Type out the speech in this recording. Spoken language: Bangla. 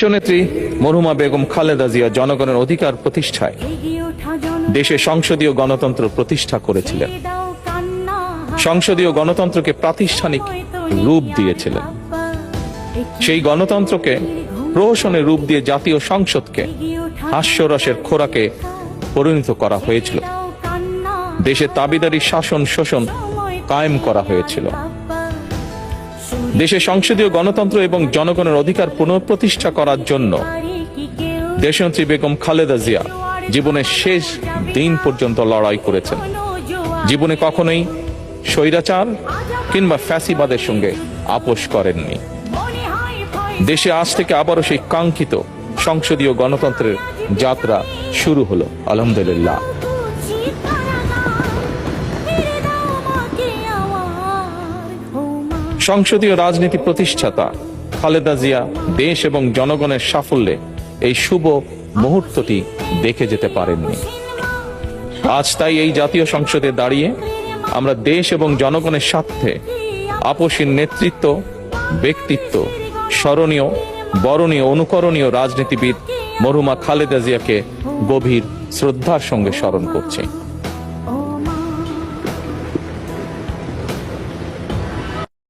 নেত্রী মরহুমা বেগম খালেদা জিয়া জনগণের অধিকার প্রতিষ্ঠায় দেশে সংসদীয় গণতন্ত্র প্রতিষ্ঠা করেছিলেন। সংসদীয় গণতন্ত্রকে প্রাতিষ্ঠানিক রূপ দিয়েছিলেন। সেই গণতন্ত্রকে প্রহসনের রূপ দিয়ে জাতীয় সংসদকে হাস্যরসের খোরাকে পরিণত করা হয়েছিল। দেশে তাবিদারি শাসন শোষণ কায়েম করা হয়েছিল। দেশে সংসদীয় গণতন্ত্র এবং জনগণের অধিকার পুনঃপ্রতিষ্ঠা করার জন্য দেশনেত্রী বেগম খালেদা জিয়া জীবনের শেষ দিন পর্যন্ত লড়াই করেছেন। জীবনে কখনোই স্বৈরাচার কিংবা ফ্যাসিবাদের সঙ্গে আপোষ করেননি। দেশে আজ থেকে আবারও সেই কাঙ্ক্ষিত সংসদীয় গণতন্ত্রের যাত্রা শুরু হলো, আলহামদুলিল্লাহ। সংসদীয় রাজনীতি প্রতিষ্ঠাতা খালেদা জিয়া দেশ এবং জনগণের সাফল্যে এই শুভ মুহূর্তটি দেখে যেতে পারেননি। আজ তাই এই জাতীয় সংসদে দাঁড়িয়ে আমরা দেশ এবং জনগণের স্বার্থে আপসীর নেতৃত্ব, ব্যক্তিত্ব, স্মরণীয়, বরণীয়, অনুকরণীয় রাজনীতিবিদ মরহুমা খালেদা জিয়াকে গভীর শ্রদ্ধার সঙ্গে স্মরণ করছি।